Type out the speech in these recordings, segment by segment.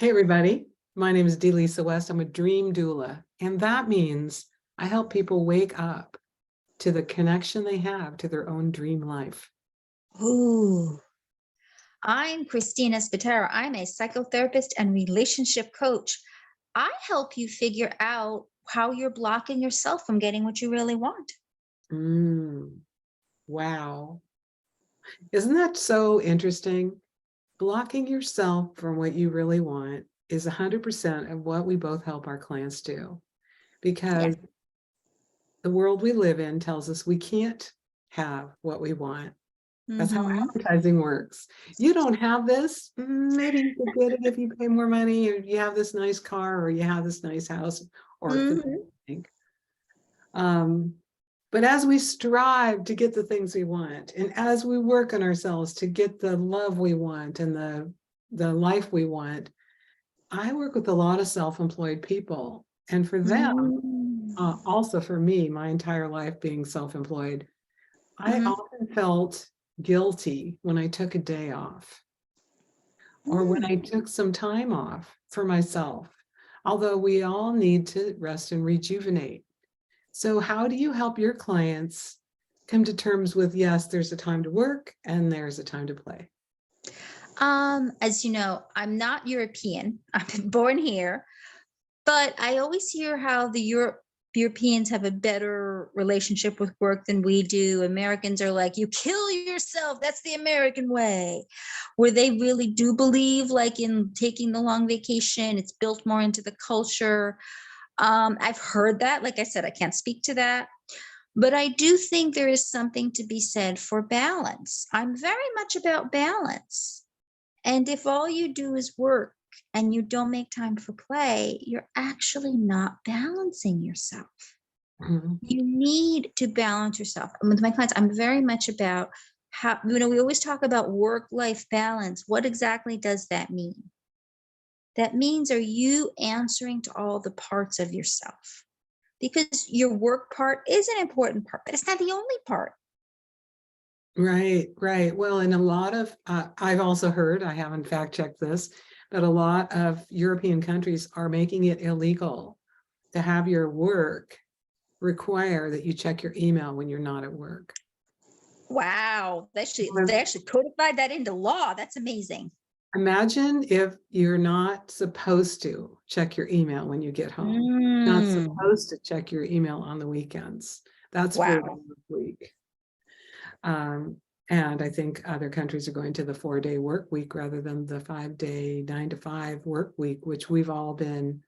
Hey, everybody. My name is Lisa West. I'm a dream doula, and that means I help people wake up to the connection they have to their own dream life. Ooh. I'm Christina Spataro. I'm a psychotherapist and relationship coach. I help you figure out how you're blocking yourself from getting what you really want. Wow. Isn't that so interesting? Blocking yourself from what you really want is 100% of what we both help our clients do, Yeah. because the world we live in tells us we can't have what we want. That's how Mm-hmm. advertising works. You don't have this. Maybe you could get it if you pay more money, or you have this nice car, or you have this nice house, or Mm-hmm. but as we strive to get the things we want, and as we work on ourselves to get the love we want and the life we want, I work with a lot of self-employed people. And for them, also for me, my entire life being self-employed, I Mm-hmm. often felt guilty when I took a day off or when I took some time off for myself, although we all need to rest and rejuvenate. So how do you help your clients come to terms with, yes, there's a time to work and there's a time to play? As you know, I'm not European. I'm born here, but I always hear how the Europeans have a better relationship with work than we do. Americans are like, you kill yourself. That's the American way. Where they really do believe like in taking the long vacation. It's built more into the culture. I've heard that. Like I said, I can't speak to that. But I do think there is something to be said for balance. I'm very much about balance. And if all you do is work and you don't make time for play, you're actually not balancing yourself. Mhm. You need to balance yourself. And with my clients, I'm very much about how, we always talk about work-life balance. What exactly does that mean? That means, are you answering to all the parts of yourself? Because your work part is an important part, but it's not the only part. Right, right. Well, in a lot of, I've also heard, I haven't fact checked this, but a lot of European countries are making it illegal to have your work require that you check your email when you're not at work. Wow, they actually codified that into law. That's amazing. Imagine if you're not supposed to check your email when you get home, not Mm, supposed to check your email on the weekends. That's for the wow. work week. Um, and I think other countries are going to the 4-day work week rather than the 5-day 9 to 5 work week, which we've all been.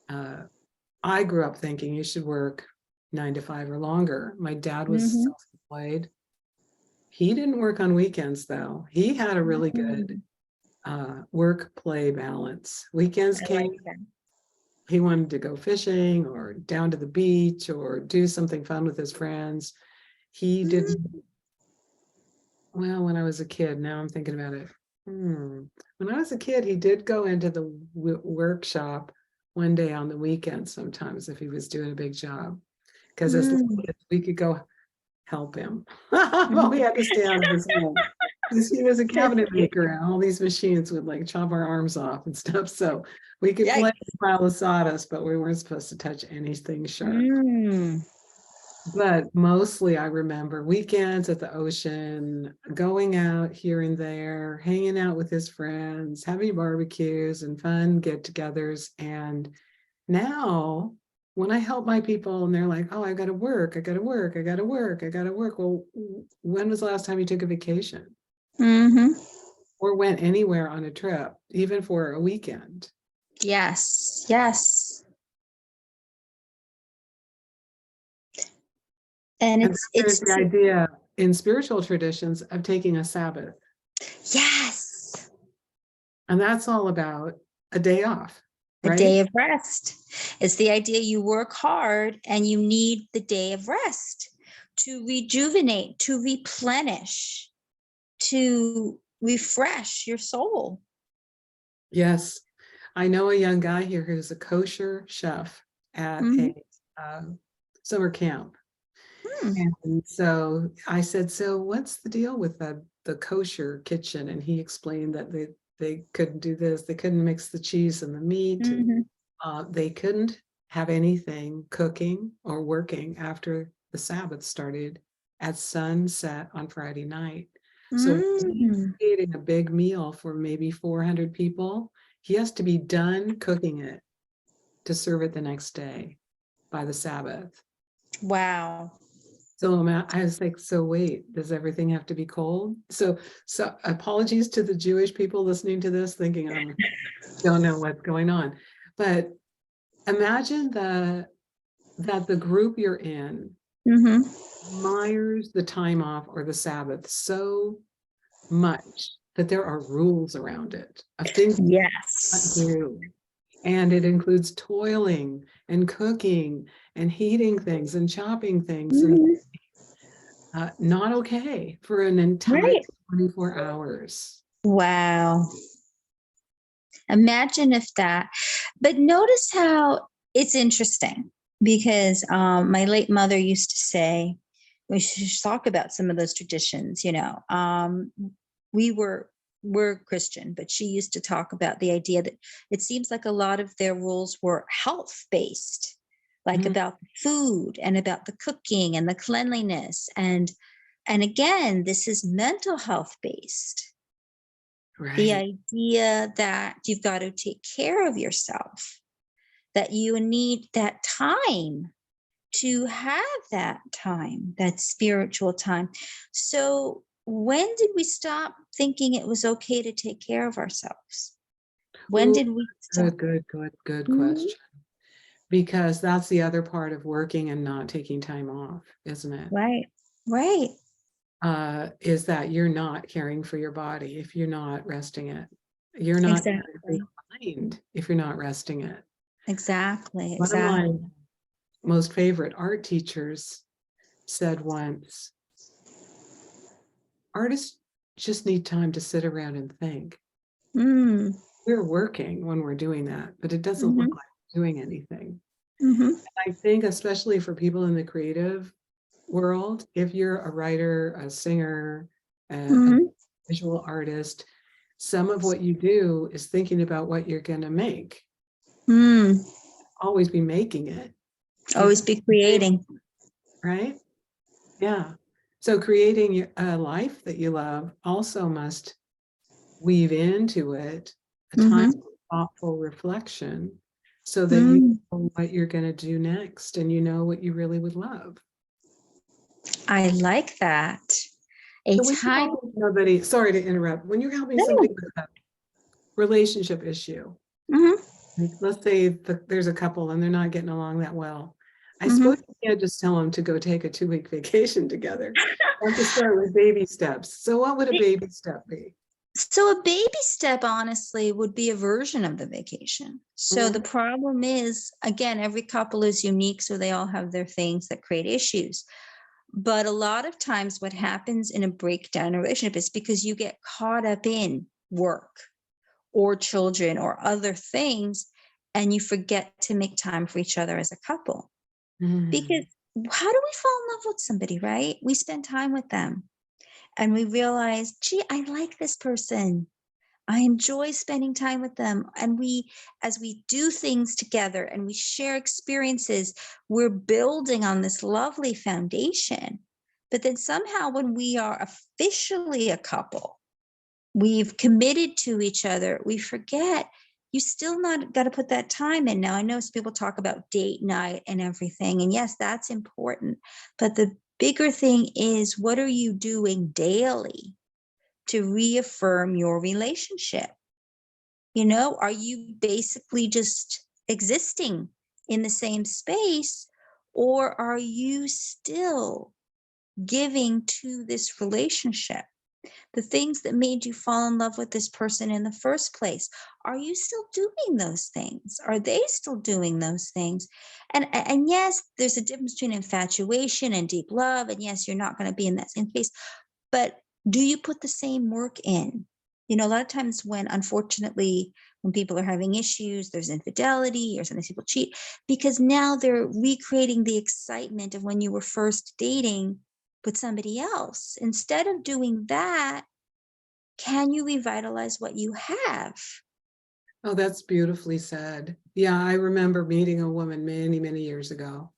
I grew up thinking you should work 9 to 5 or longer. My dad was Mhm. self-employed. He didn't work on weekends though. He had a really good Mm, work-play balance. Weekends I like came, that. he wanted to go fishing or down to the beach or do something fun with his friends. He Mm, didn't. Well, when I was a kid, now I'm thinking about it. When I was a kid, he did go into the workshop one day on the weekend sometimes if he was doing a big job, because as long mm, as we could go help him. But we mhm. had to stay out of his home. Because he was a cabinet maker and all these machines would like chop our arms off and stuff. So we could play Yikes. with a pile of sawdust, but we weren't supposed to touch anything sharp. Mm. But mostly I remember weekends at the ocean, going out here and there, hanging out with his friends, having barbecues and fun get-togethers. And now when I help my people and they're like, oh, I got to work, I got to work, I got to work, I got to work. Well, when was the last time you took a vacation Mhm. or went anywhere on a trip, even for a weekend? Yes, yes. And And it's there's it's the idea in spiritual traditions of taking a Sabbath. yes, And that's all about a day off, a right? day of rest. It's the idea you work hard and you need the day of rest to rejuvenate, to replenish, to refresh your soul. Yes. I know a young guy here who's a kosher chef at Mhm. a summer camp. Hmm. And so I said, so what's the deal with the kosher kitchen? And he explained that They couldn't do this. They couldn't mix the cheese and the meat. Mhm. They couldn't have anything cooking or working after the Sabbath started at sunset on Friday night. So if he's Mm. creating a big meal for maybe 400 people, he has to be done cooking it to serve it the next day by the Sabbath. Wow. So I was like, so wait, does everything have to be cold? So apologies to the Jewish people listening to this, thinking I don't know what's going on. But imagine that the group you're in Mhm. admires the time off or the Sabbath so much that there are rules around it of things you can't Yes. do. And it includes toiling and cooking and heating things and chopping things and Mhm. not okay for an entire Right. 24 hours. Wow. Imagine if that. But notice how it's interesting because my late mother used to say, we should talk about some of those traditions. We were Christian, but she used to talk about the idea that it seems like a lot of their rules were health based, like Mm, about the food and about the cooking and the cleanliness. And again, this is mental health based, the right. idea that you've got to take care of yourself, that you need that time to have that time, that spiritual time. So, when did we stop thinking it was okay to take care of ourselves? When Oh, did we stop? good Mhm. question. Because that's the other part of working and not taking time off, isn't it? Right, right, Is that you're not caring for your body if you're not resting it. You're not caring for exactly, your mind if you're not resting it. exactly, One of my exactly. most favorite art teachers said once, artists just need time to sit around and think. Mm, We're working when we're doing that, but it doesn't look hmm, like doing anything. hmm, I think especially for people in the creative world, if you're a writer, a singer, a hmm. visual artist, some of what you do is thinking about what you're going to make. Mm. Always be making it. You Always be creating. right? Yeah. So creating a life that you love also must weave into it a time Hmm. of thoughtful reflection so that you Mm. know what you're going to do next and you know what you really would love. I like that. A So when you're time. helping somebody, sorry to interrupt, when you're helping somebody No. with a relationship issue, Mhm, like let's say there's a couple and they're not getting along that well, I suppose mhm. you can't just tell them to go take a 2-week vacation together. You have to start with baby steps. So what would a It baby step be? So a baby step, honestly, would be a version of the vacation. So the Mhm. problem is, again, every couple is unique, so they all have their things that create issues. But a lot of times what happens in a breakdown in a relationship is because you get caught up in work or children or other things, and you forget to make time for each other as a couple. Because Mhm. how do we fall in love with somebody, right? We spend time with them and we realize, gee, I like this person. I enjoy spending time with them. And as we do things together and we share experiences, we're building on this lovely foundation. But then somehow, when we are officially a couple, we've committed to each other, we forget you still not got to put that time in. Now, I know some people talk about date night and everything. And yes, that's important. But the bigger thing is, what are you doing daily to reaffirm your relationship? Are you basically just existing in the same space, or are you still giving to this relationship? The things that made you fall in love with this person in the first place, are you still doing those things? Are they still doing those things? And yes, there's a difference between infatuation and deep love. And yes, you're not going to be in that same space, but do you put the same work in? A lot of times when, unfortunately, when people are having issues, there's infidelity or sometimes people cheat because now they're recreating the excitement of when you were first dating with somebody else. Instead of doing that, can you revitalize what you have? Oh, that's beautifully said. Yeah, I remember meeting a woman many, many years ago.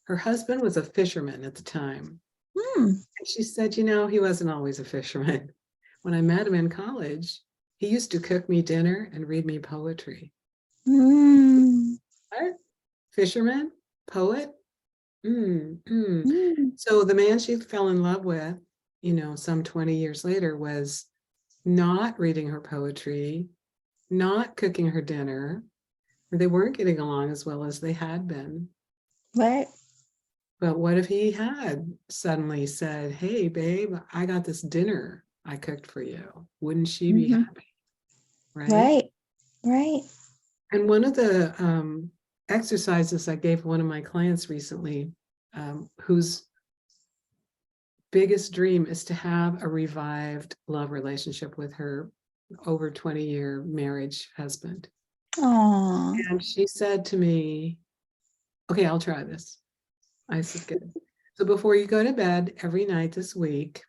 Her husband was a fisherman at the time. Hmm. And she said, he wasn't always a fisherman. When I met him in college, he used to cook me dinner and read me poetry. Mm. What? Fisherman? Poet? Mm, mm. Mm. So the man she fell in love with, some 20 years later, was not reading her poetry, not cooking her dinner. They weren't getting along as well as they had been. Right. But what if he had suddenly said, hey, babe, I got this dinner I cooked for you? Wouldn't she be Mhm. happy? Right? Right. Right. And one of the exercises I gave one of my clients recently, whose biggest dream is to have a revived love relationship with her over 20-year marriage husband. Aw. And she said to me, okay, I'll try this. I said, good. So before you go to bed every night this week,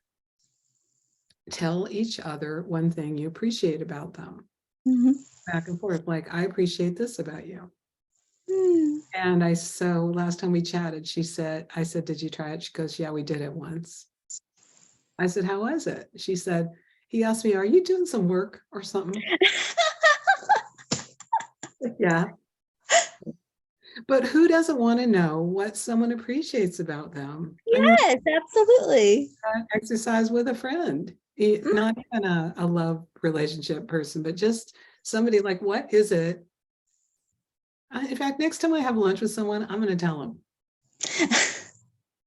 tell each other one thing you appreciate about them. Mhm. Back and forth, like, I appreciate this about you. Mm. And so last time we chatted, I said, did you try it? She goes, yeah, we did it once. I said, how was it? She said, he asked me, are you doing some work or something? Yeah. But who doesn't want to know what someone appreciates about them? I mean, Yes, absolutely. exercise with a friend, Mm. not even a love relationship person, but just somebody like, what is it? In fact, next time I have lunch with someone, I'm going to tell them.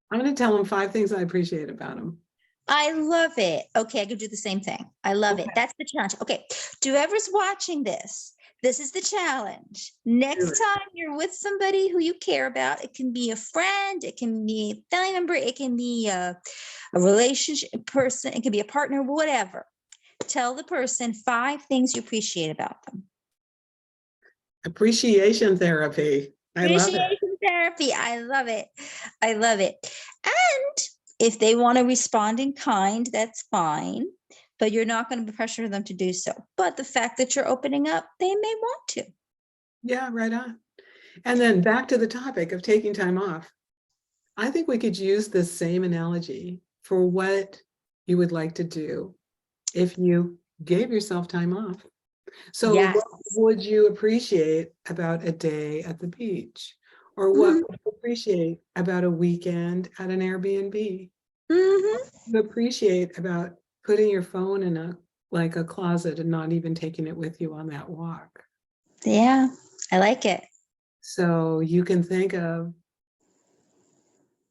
I'm going to tell them 5 things I appreciate about them. I love it. Okay, I could do the same thing. I love it. Okay. That's the challenge. Okay, to whoever's watching this, this is the challenge. Next time you're with somebody who you care about, it can be a friend, it can be a family member, it can be a relationship person, it can be a partner, whatever. Tell the person 5 things you appreciate about them. Appreciation therapy. I love it. Appreciation therapy. I love it. I love it. And if they want to respond in kind, that's fine. But you're not going to pressure them to do so. But the fact that you're opening up, they may want to. Yeah, right on. And then back to the topic of taking time off. I think we could use this same analogy for what you would like to do if you gave yourself time off. So Yes. what would you appreciate about a day at the beach? Or what Mhm. would you appreciate about a weekend at an Airbnb? Mhm. You appreciate about putting your phone in a closet and not even taking it with you on that walk. Yeah, I like it. So you can think of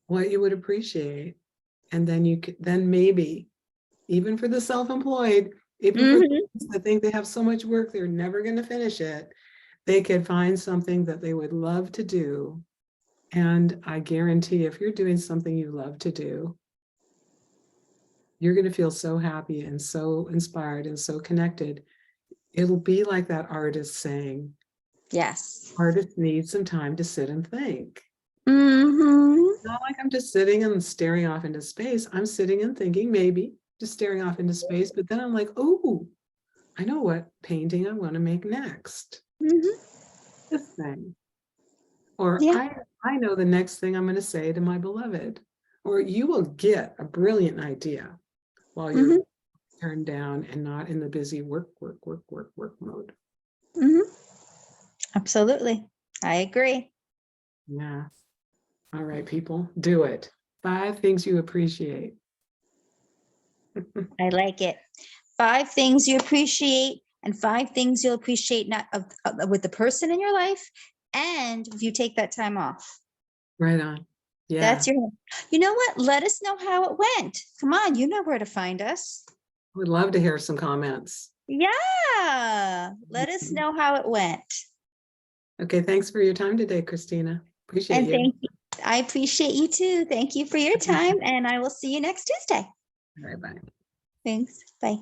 what you would appreciate. And then then maybe, even for the self-employed, even for Mhm. those that think they have so much work, they're never going to finish it, they could find something that they would love to do. And I guarantee if you're doing something you love to do, you're going to feel so happy and so inspired and so connected. It'll be like that artist saying, Yes. artists need some time to sit and think. Mhm. Not like I'm just sitting and staring off into space. I'm sitting and thinking, maybe just staring off into space, but then I'm like, oh, I know what painting I want to make next. Mhm. This thing. Or Yeah. I know the next thing I'm going to say to my beloved. Or you will get a brilliant idea while you're Mhm. turned down and not in the busy work mode. Mhm. Absolutely. I agree. Yeah. All right, people, do it. 5 things you appreciate. I like it. 5 things you appreciate and 5 things you'll appreciate not with the person in your life and if you take that time off. Right on. Yeah. That's your You know what? Let us know how it went. Come on, you know where to find us. Would love to hear some comments. Yeah. Let us know how it went. Okay, thanks for your time today, Christina. Appreciate And you. thank you. I appreciate you too. Thank you for your time and I will see you next Tuesday. All right, bye. Thanks. Bye.